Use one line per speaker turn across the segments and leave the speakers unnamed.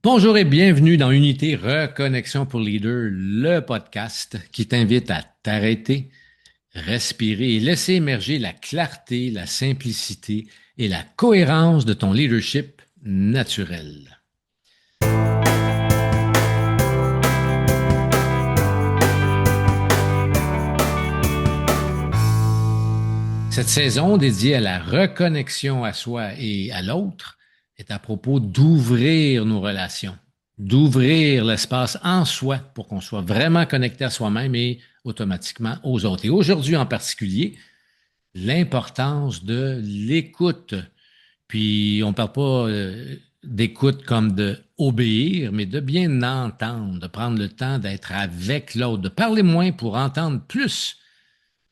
Bonjour et bienvenue dans Unité Reconnexion pour Leader, le podcast qui t'invite à t'arrêter, respirer et laisser émerger la clarté, la simplicité et la cohérence de ton leadership naturel. Cette saison dédiée à la reconnexion à soi et à l'autre est à propos d'ouvrir nos relations, d'ouvrir l'espace en soi pour qu'on soit vraiment connecté à soi-même et automatiquement aux autres. Et aujourd'hui en particulier, l'importance de l'écoute. Puis on ne parle pas d'écoute comme de obéir, mais de bien entendre, de prendre le temps d'être avec l'autre, de parler moins pour entendre plus.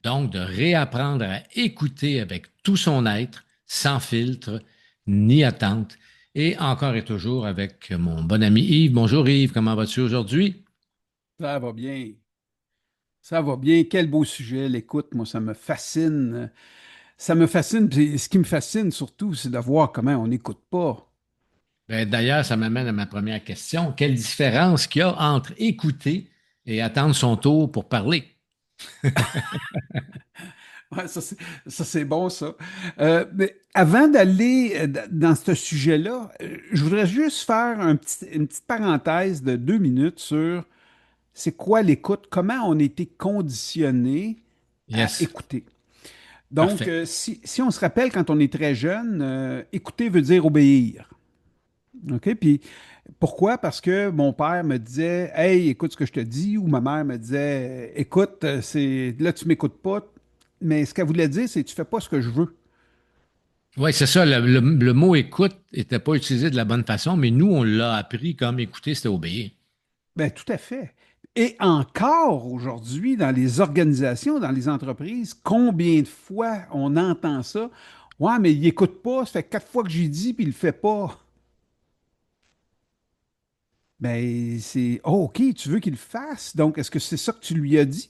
Donc, de réapprendre à écouter avec tout son être, sans filtre, ni attente. Et encore et toujours avec mon bon ami Yves. Bonjour Yves, comment vas-tu aujourd'hui?
Ça va bien. Ça va bien. Quel beau sujet. L'écoute, moi, ça me fascine. Ça me fascine. Puis ce qui me fascine surtout, c'est de voir comment on n'écoute pas.
Ben, d'ailleurs, ça m'amène à ma première question. Quelle différence qu'il y a entre écouter et attendre son tour pour parler?
Ouais, ça, c'est bon, ça. Mais avant d'aller dans ce sujet-là, je voudrais juste faire une petite parenthèse de 2 minutes sur c'est quoi l'écoute, comment on a été conditionné à
Yes,
écouter. Donc,
parfait.
si on se rappelle quand on est très jeune, écouter veut dire obéir. OK? Puis pourquoi? Parce que mon père me disait, Hey, écoute ce que je te dis, ou ma mère me disait, Écoute, c'est là, tu m'écoutes pas. Mais ce qu'elle voulait dire, c'est tu fais pas ce que je veux.
Oui, c'est ça. Le mot écoute n'était pas utilisé de la bonne façon, mais nous, on l'a appris comme écouter, c'était obéir.
Ben, tout à fait. Et encore aujourd'hui, dans les organisations, dans les entreprises, combien de fois on entend ça? Ouais, mais il écoute pas, ça fait 4 fois que j'ai dit, puis il le fait pas. Ben, c'est oh, OK, tu veux qu'il le fasse, donc est-ce que c'est ça que tu lui as dit?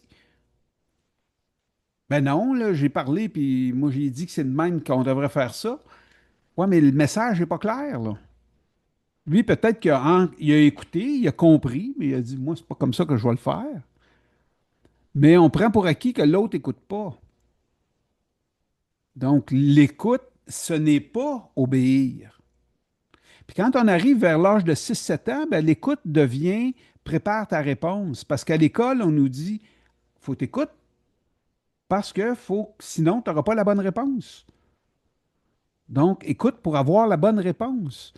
Ben non, là, j'ai parlé, puis moi, j'ai dit que c'est de même qu'on devrait faire ça. Ouais, mais le message n'est pas clair, là. Lui, peut-être il a écouté, il a compris, mais il a dit, moi, c'est pas comme ça que je vais le faire. Mais on prend pour acquis que l'autre n'écoute pas. Donc, l'écoute, ce n'est pas obéir. Puis quand on arrive vers l'âge de 6 7 ans, ben, l'écoute devient prépare ta réponse. Parce qu'à l'école, on nous dit, faut t'écouter parce que sinon, tu n'auras pas la bonne réponse. Donc, écoute pour avoir la bonne réponse.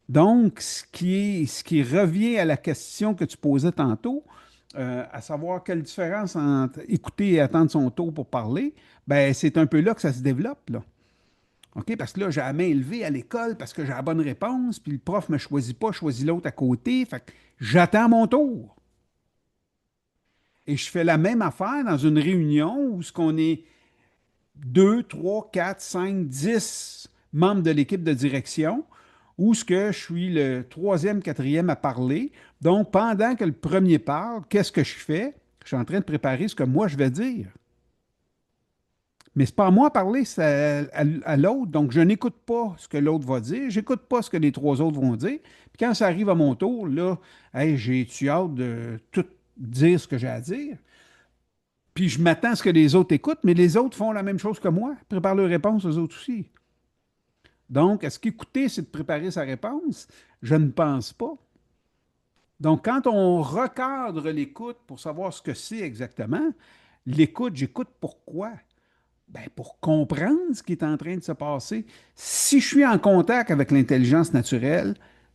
Donc, ce qui revient à la question que tu posais tantôt, à savoir quelle différence entre écouter et attendre son tour pour parler, ben, c'est un peu là que ça se développe, là. OK? Parce que là, j'ai la main élevée à l'école parce que j'ai la bonne réponse, puis le prof ne me choisit pas, choisit l'autre à côté. Fait que j'attends mon tour. Et je fais la même affaire dans une réunion où ce qu'on est 2, 3, 4, 5, 10 membres de l'équipe de direction, où ce que je suis le troisième, quatrième à parler. Donc, pendant que le premier parle, qu'est-ce que je fais? Je suis en train de préparer ce que moi je vais dire. Mais c'est pas à moi à parler, c'est à l'autre. Donc, je n'écoute pas ce que l'autre va dire, j'écoute pas ce que les trois autres vont dire. Puis quand ça arrive à mon tour, là, hey, j'ai hâte de tout dire ce que j'ai à dire. Puis je m'attends à ce que les autres écoutent, mais les autres font la même chose que moi, préparent leurs réponses aux autres aussi. Donc, est-ce qu'écouter, c'est de préparer sa réponse? Je ne pense pas. Donc, quand on recadre l'écoute pour savoir ce que c'est exactement, l'écoute, j'écoute pourquoi? Ben, pour comprendre ce qui est en train de se passer. Si je suis en contact avec l'intelligence naturelle,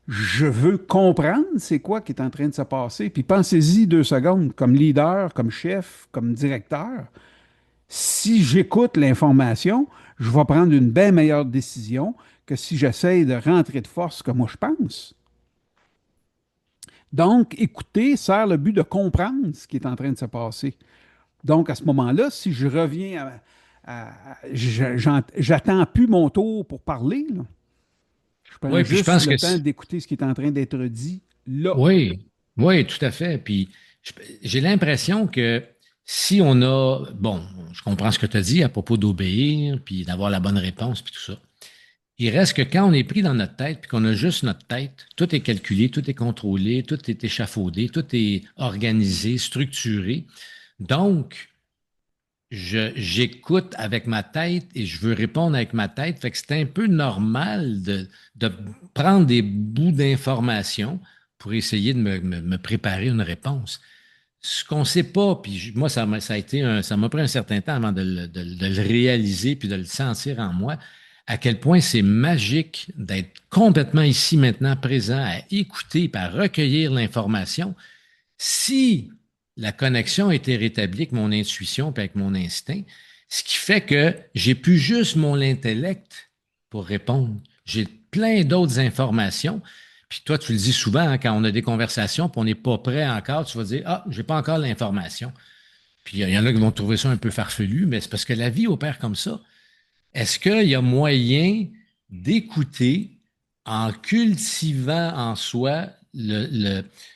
je veux comprendre c'est quoi qui est en train de se passer. Puis pensez-y 2 secondes, comme leader, comme chef, comme directeur. Si j'écoute l'information, je vais prendre une bien meilleure décision que si j'essaye de rentrer de force comme moi je pense. Donc, écouter sert le but de comprendre ce qui est en train de se passer. Donc, à ce moment-là, si je reviens j'attends plus mon tour pour parler, là. Je prends
Oui, puis je
juste
pense
le
que
temps d'écouter ce qui est en train d'être dit là.
oui, oui, tout à fait. Puis je- j'ai l'impression que si on a, bon, je comprends ce que tu as dit à propos d'obéir, puis d'avoir la bonne réponse, puis tout ça. Il reste que quand on est pris dans notre tête, puis qu'on a juste notre tête, tout est calculé, tout est contrôlé, tout est échafaudé, tout est organisé, structuré. Donc, j'écoute avec ma tête et je veux répondre avec ma tête. Fait que c'est un peu normal de prendre des bouts d'informations pour essayer de me préparer une réponse. Ce qu'on ne sait pas, puis moi, ça a été ça m'a pris un certain temps avant de le réaliser puis de le sentir en moi, à quel point c'est magique d'être complètement ici, maintenant, présent, à écouter et à recueillir l'information. Si la connexion a été rétablie avec mon intuition et avec mon instinct, ce qui fait que j'ai plus juste mon intellect pour répondre. J'ai plein d'autres informations. Puis toi, tu le dis souvent, hein, quand on a des conversations et on n'est pas prêt encore, tu vas dire, ah, j'ai pas encore l'information. Puis il y en a qui vont trouver ça un peu farfelu, mais c'est parce que la vie opère comme ça. Est-ce qu'il y a moyen d'écouter en cultivant en soi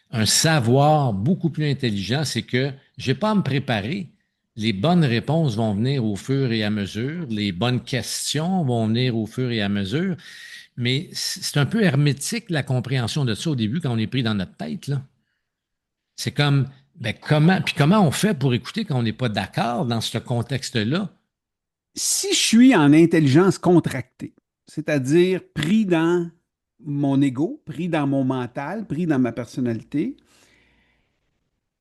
un savoir beaucoup plus intelligent? C'est que je n'ai pas à me préparer. Les bonnes réponses vont venir au fur et à mesure. Les bonnes questions vont venir au fur et à mesure. Mais c'est un peu hermétique la compréhension de ça au début quand on est pris dans notre tête, là. C'est comme, ben comment on fait pour écouter quand on n'est pas d'accord dans ce contexte-là?
Si je suis en intelligence contractée, c'est-à-dire pris dans mon ego, pris dans mon mental, pris dans ma personnalité,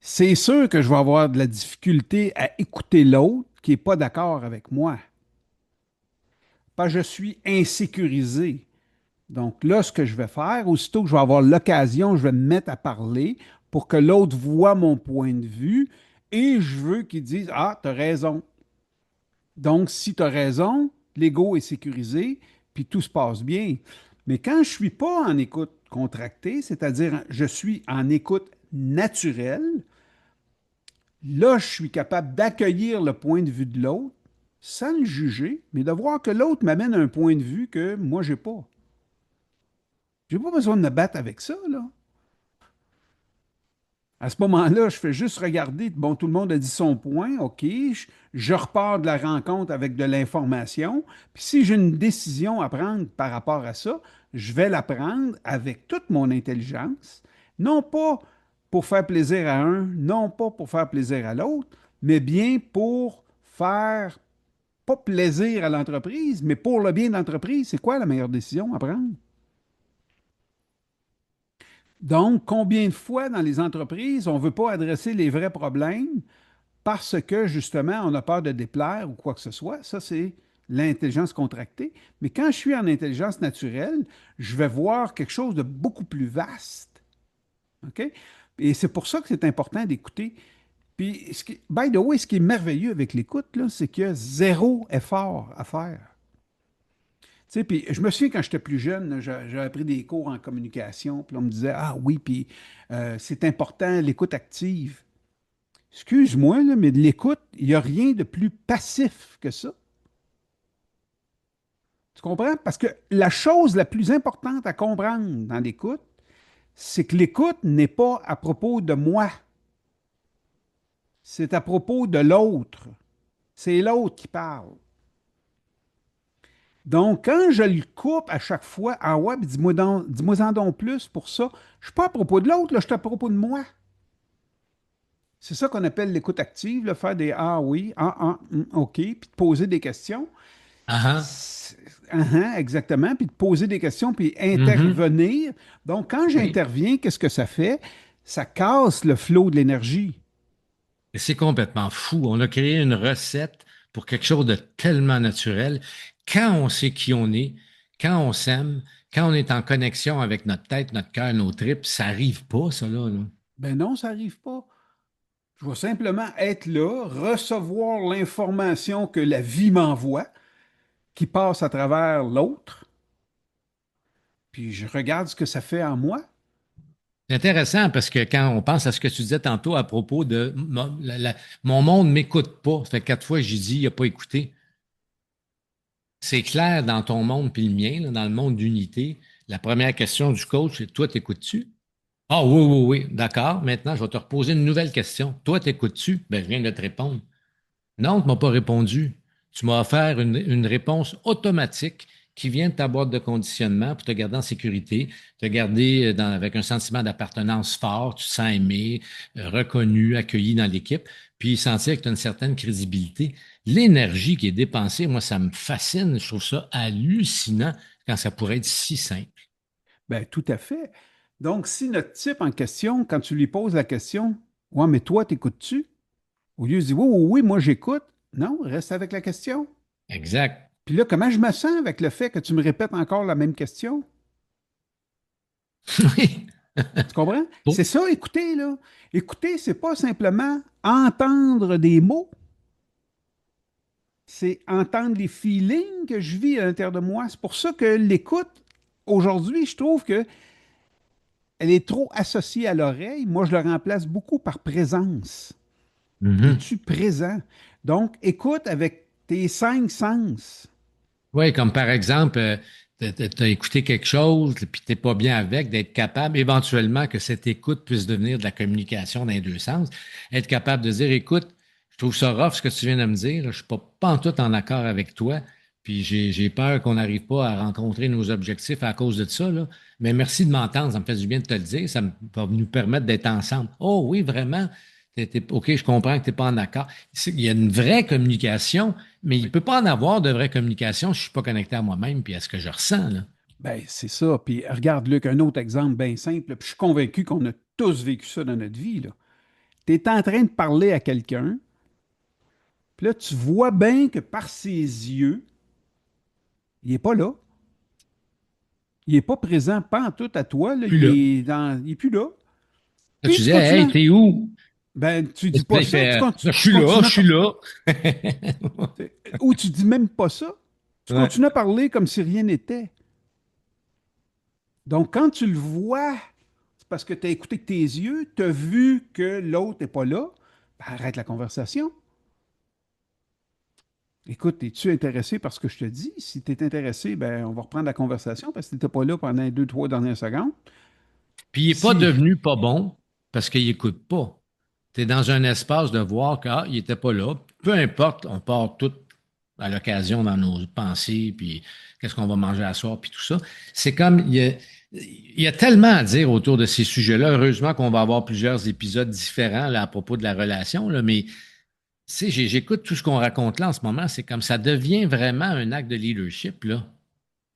c'est sûr que je vais avoir de la difficulté à écouter l'autre qui n'est pas d'accord avec moi. Parce que je suis insécurisé. Donc là, ce que je vais faire, aussitôt que je vais avoir l'occasion, je vais me mettre à parler pour que l'autre voit mon point de vue et je veux qu'il dise, ah, tu as raison. Donc, si tu as raison, l'ego est sécurisé, puis tout se passe bien. Mais quand je ne suis pas en écoute contractée, c'est-à-dire je suis en écoute naturelle, là, je suis capable d'accueillir le point de vue de l'autre sans le juger, mais de voir que l'autre m'amène un point de vue que moi, je n'ai pas. Je n'ai pas besoin de me battre avec ça, là. À ce moment-là, je fais juste regarder, bon, tout le monde a dit son point, OK, je repars de la rencontre avec de l'information, puis si j'ai une décision à prendre par rapport à ça, je vais la prendre avec toute mon intelligence, non pas pour faire plaisir à un, non pas pour faire plaisir à l'autre, mais bien pour faire, pas plaisir à l'entreprise, mais pour le bien de l'entreprise. C'est quoi la meilleure décision à prendre? Donc, combien de fois dans les entreprises, on ne veut pas adresser les vrais problèmes parce que justement, on a peur de déplaire ou quoi que ce soit. Ça, c'est l'intelligence contractée. Mais quand je suis en intelligence naturelle, je vais voir quelque chose de beaucoup plus vaste. OK? Et c'est pour ça que c'est important d'écouter. Puis, by the way, ce qui est merveilleux avec l'écoute, là, c'est qu'il y a zéro effort à faire. Tu sais, puis je me souviens quand j'étais plus jeune, là, j'avais pris des cours en communication, puis on me disait, ah oui, puis c'est important, l'écoute active. Excuse-moi, là, mais de l'écoute, il n'y a rien de plus passif que ça. Tu comprends? Parce que la chose la plus importante à comprendre dans l'écoute, c'est que l'écoute n'est pas à propos de moi, c'est à propos de l'autre. C'est l'autre qui parle. Donc, quand je le coupe à chaque fois, ah ouais, puis dis-moi en donc plus pour ça, je ne suis pas à propos de l'autre, là, je suis à propos de moi. C'est ça qu'on appelle l'écoute active, le faire des ah oui, OK, puis de poser des questions.
Ah,
C'est- exactement, puis de poser des questions, puis
ah. Mhm.
intervenir. Donc, quand
Oui.
j'interviens, qu'est-ce que ça fait? Ça casse le flot de l'énergie.
Et c'est complètement fou. On a créé une recette pour quelque chose de tellement naturel. Quand on sait qui on est, quand on s'aime, quand on est en connexion avec notre tête, notre cœur, nos tripes, ça arrive pas, ça, là.
Ben non, ça n'arrive pas. Je vais simplement être là, recevoir l'information que la vie m'envoie, qui passe à travers l'autre, puis je regarde ce que ça fait en moi.
C'est intéressant parce que quand on pense à ce que tu disais tantôt à propos de mon monde m'écoute pas. Ça fait 4 fois que j'ai dit, il n'a pas écouté. C'est clair dans ton monde puis le mien, là, dans le monde d'unité. La première question du coach, c'est toi, t'écoutes-tu? Ah oui, oui, oui, d'accord. Maintenant, je vais te reposer une nouvelle question. Toi, t'écoutes-tu? Ben, je viens de te répondre. Non, tu ne m'as pas répondu. Tu m'as offert une réponse automatique qui vient de ta boîte de conditionnement pour te garder en sécurité, te garder avec un sentiment d'appartenance fort, tu te sens aimé, reconnu, accueilli dans l'équipe, puis sentir que tu as une certaine crédibilité. L'énergie qui est dépensée, moi, ça me fascine. Je trouve ça hallucinant quand ça pourrait être si simple.
Ben, tout à fait. Donc, si notre type en question, quand tu lui poses la question, ouais, mais toi, t'écoutes-tu? Au lieu de dire, oui, oui, oui, moi, j'écoute. Non, reste avec la question.
Exact.
Puis là, comment je me sens avec le fait que tu me répètes encore la même question?
Oui.
Tu comprends?
Bon.
C'est ça, écouter, là. Écouter, c'est pas simplement entendre des mots, c'est entendre les feelings que je vis à l'intérieur de moi. C'est pour ça que l'écoute, aujourd'hui, je trouve que elle est trop associée à l'oreille. Moi, je le remplace beaucoup par présence.
Mhm.
Es-tu présent? Donc, écoute avec tes cinq sens.
Oui, comme par exemple, tu as écouté quelque chose, puis tu n'es pas bien avec, d'être capable éventuellement que cette écoute puisse devenir de la communication dans les deux sens. Être capable de dire, écoute, je trouve ça rough ce que tu viens de me dire, là, je ne suis pas en tout en accord avec toi, puis j'ai peur qu'on n'arrive pas à rencontrer nos objectifs à cause de ça, là. Mais merci de m'entendre, ça me fait du bien de te le dire, ça va nous permettre d'être ensemble. Oh oui, vraiment, OK, je comprends que tu n'es pas en accord. Il y a une vraie communication, mais il ne
Oui.
peut pas en avoir de vraie communication si je ne suis pas connecté à moi-même puis à ce que je ressens, là.
Ben, c'est ça. Puis regarde, Luc, un autre exemple bien simple. Puis je suis convaincu qu'on a tous vécu ça dans notre vie, là. Tu es en train de parler à quelqu'un, puis là, tu vois bien que par ses yeux, il n'est pas là. Il n'est pas présent, pas en tout à toi, là.
Plus là.
Il est plus là.
Là,
Puis
tu
tu
dis, hey,
continues.
t'es où?
Ben, tu
Là,
dis pas
il
ça,
fait, là, je
tu
suis là,
continues
je suis là.
ou tu dis même pas ça. Tu
Ouais.
continues à parler comme si rien n'était. Donc, quand tu le vois, c'est parce que tu as écouté que tes yeux, tu as vu que l'autre n'est pas là, ben, arrête la conversation. Écoute, es-tu intéressé par ce que je te dis? Si tu es intéressé, ben, on va reprendre la conversation parce que tu n'étais pas là pendant les deux, trois dernières secondes.
Puis il n'est pas
Si,
devenu pas bon parce qu'il n'écoute pas. Tu es dans un espace de voir qu'il n'était pas là. Peu importe, on part tout à l'occasion dans nos pensées, puis qu'est-ce qu'on va manger à soir, puis tout ça. C'est comme, il y a tellement à dire autour de ces sujets-là. Heureusement qu'on va avoir plusieurs épisodes différents là, à propos de la relation, là, mais tu sais, j'écoute tout ce qu'on raconte là en ce moment. C'est comme ça devient vraiment un acte de leadership, là.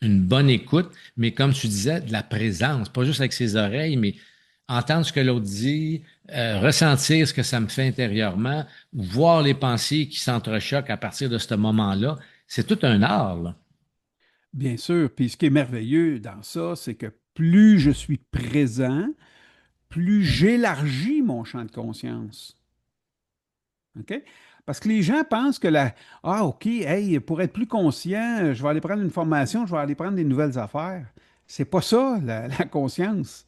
Une bonne écoute, mais comme tu disais, de la présence, pas juste avec ses oreilles, mais entendre ce que l'autre dit, ressentir ce que ça me fait intérieurement, voir les pensées qui s'entrechoquent à partir de ce moment-là. C'est tout un art, là.
bien sûr, puis ce qui est merveilleux dans ça, c'est que plus je suis présent, plus j'élargis mon champ de conscience. OK? Parce que les gens pensent que ah, OK, hey, pour être plus conscient, je vais aller prendre une formation, je vais aller prendre des nouvelles affaires. C'est pas ça, la conscience.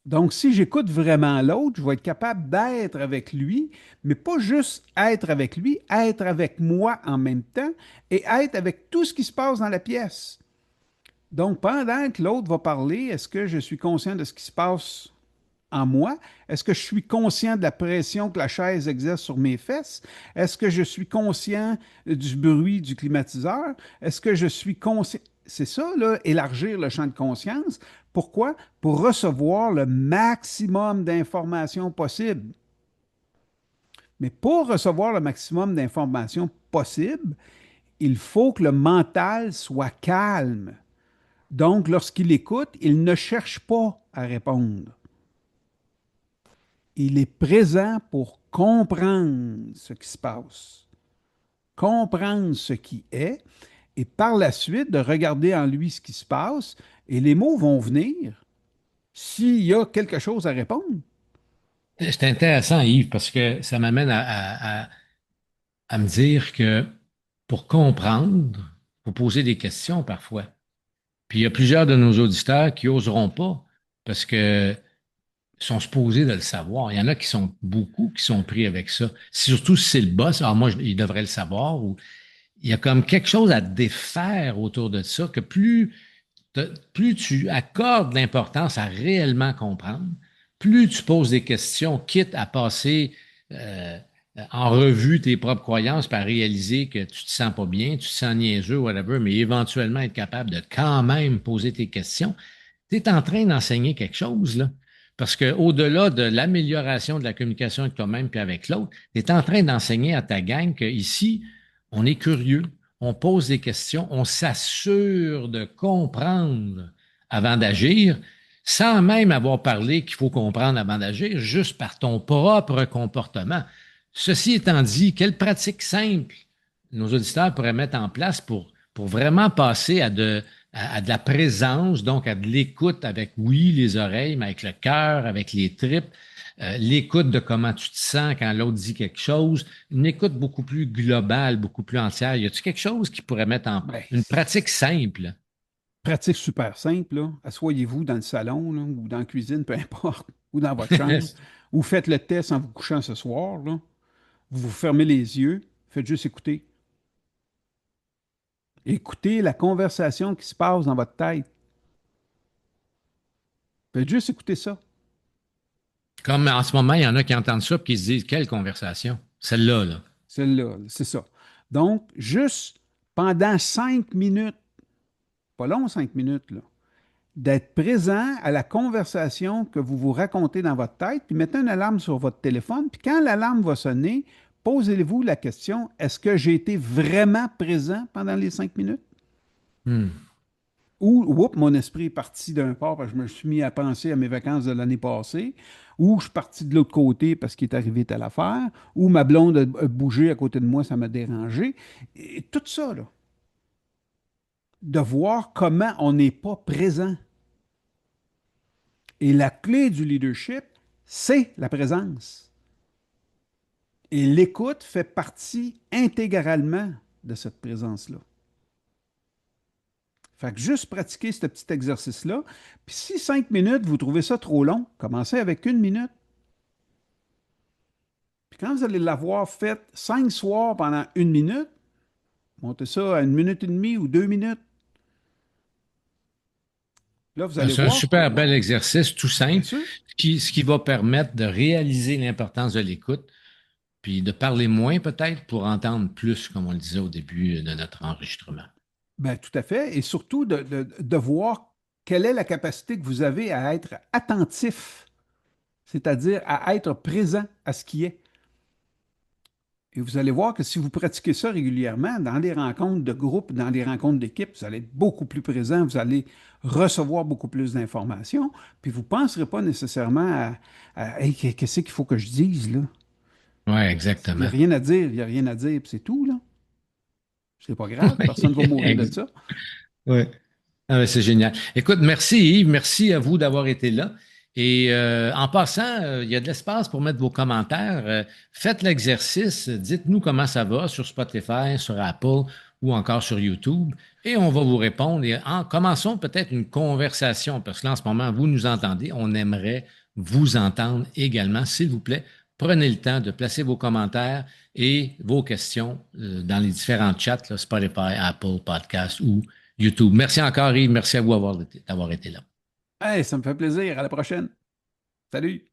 Donc, si j'écoute vraiment l'autre, je vais être capable d'être avec lui, mais pas juste être avec lui, être avec moi en même temps et être avec tout ce qui se passe dans la pièce. Donc, pendant que l'autre va parler, est-ce que je suis conscient de ce qui se passe en moi? Est-ce que je suis conscient de la pression que la chaise exerce sur mes fesses? Est-ce que je suis conscient du bruit du climatiseur? Est-ce que je suis conscient... C'est ça, là, élargir le champ de conscience. Pourquoi? Pour recevoir le maximum d'informations possibles. Mais pour recevoir le maximum d'informations possibles, il faut que le mental soit calme. Donc, lorsqu'il écoute, il ne cherche pas à répondre. Il est présent pour comprendre ce qui se passe, comprendre ce qui est, et par la suite de regarder en lui ce qui se passe, et les mots vont venir s'il y a quelque chose à répondre.
C'est intéressant, Yves, parce que ça m'amène à me dire que pour comprendre, il faut poser des questions parfois. Puis il y a plusieurs de nos auditeurs qui n'oseront pas parce que sont supposés de le savoir. Il y en a qui sont beaucoup qui sont pris avec ça. Surtout si c'est le boss, alors moi, il devrait le savoir. Ou il y a comme quelque chose à défaire autour de ça que plus tu accordes l'importance à réellement comprendre, plus tu poses des questions, quitte à passer euh, en revue tes propres croyances, par réaliser que tu te sens pas bien, tu te sens niaiseux, whatever, mais éventuellement être capable de quand même poser tes questions, tu es en train d'enseigner quelque chose, là. Parce qu'au-delà de l'amélioration de la communication avec toi-même puis avec l'autre, tu es en train d'enseigner à ta gang qu'ici, on est curieux, on pose des questions, on s'assure de comprendre avant d'agir, sans même avoir parlé qu'il faut comprendre avant d'agir, juste par ton propre comportement. Ceci étant dit, quelle pratique simple nos auditeurs pourraient mettre en place pour vraiment passer à de la présence, donc à de l'écoute avec, oui, les oreilles, mais avec le cœur, avec les tripes, l'écoute de comment tu te sens quand l'autre dit quelque chose, une écoute beaucoup plus globale, beaucoup plus entière. Y a-t-il quelque chose qui pourrait mettre en
Ben,
une pratique simple?
pratique super simple, là. Asseyez-vous dans le salon, là, ou dans la cuisine, peu importe, ou dans votre chambre, ou faites le test en vous couchant ce soir, là. Vous fermez les yeux, faites juste écouter. Écoutez la conversation qui se passe dans votre tête. Faites juste écouter ça.
Comme en ce moment, il y en a qui entendent ça et qui se disent, quelle conversation? Celle-là, là.
Celle-là, c'est ça. Donc, juste pendant 5 minutes, pas long 5 minutes, là, d'être présent à la conversation que vous vous racontez dans votre tête, puis mettez une alarme sur votre téléphone, puis quand l'alarme va sonner, posez-vous la question, est-ce que j'ai été vraiment présent pendant les 5 minutes?
Hmm.
Ou, oups, mon esprit est parti d'un part parce que je me suis mis à penser à mes vacances de l'année passée, ou je suis parti de l'autre côté parce qu'il est arrivé telle affaire, ou ma blonde a bougé à côté de moi, ça m'a dérangé. Et tout ça, là, de voir comment on n'est pas présent. Et la clé du leadership, c'est la présence. Et l'écoute fait partie intégralement de cette présence-là. Fait que juste pratiquer ce petit exercice-là. Puis si 5 minutes, vous trouvez ça trop long, commencez avec 1 minute. Puis quand vous allez l'avoir fait 5 soirs pendant 1 minute, montez ça à 1 minute et demie ou 2 minutes. Là, vous allez
C'est un
voir que,
super bel
wow,
exercice, tout
bien
simple,
sûr.
ce qui va permettre de réaliser l'importance de l'écoute, puis de parler moins peut-être pour entendre plus, comme on le disait au début de notre enregistrement.
Ben, tout à fait. Et surtout de voir quelle est la capacité que vous avez à être attentif, c'est-à-dire à être présent à ce qui est. Et vous allez voir que si vous pratiquez ça régulièrement, dans les rencontres de groupe, dans les rencontres d'équipe, vous allez être beaucoup plus présent, vous allez recevoir beaucoup plus d'informations, puis vous ne penserez pas nécessairement à Hey, qu'est-ce qu'il faut que je dise, là?
Oui,
Il n'y a
exactement.
rien à dire, il n'y a rien à dire, puis c'est tout, là. C'est pas grave, personne ne va mourir de ça.
Oui. Ah ouais, c'est génial. Écoute, merci Yves, merci à vous d'avoir été là. Et en passant, il y a de l'espace pour mettre vos commentaires. Faites l'exercice, dites-nous comment ça va sur Spotify, sur Apple ou encore sur YouTube, et on va vous répondre. Et commençons peut-être une conversation, parce que là, en ce moment, vous nous entendez. On aimerait vous entendre également. S'il vous plaît, prenez le temps de placer vos commentaires et vos questions dans les différents chats, là, Spotify, Apple Podcast ou YouTube. Merci encore, Yves. Merci à vous d'avoir été là.
Hey, ça me fait plaisir. À la prochaine. Salut.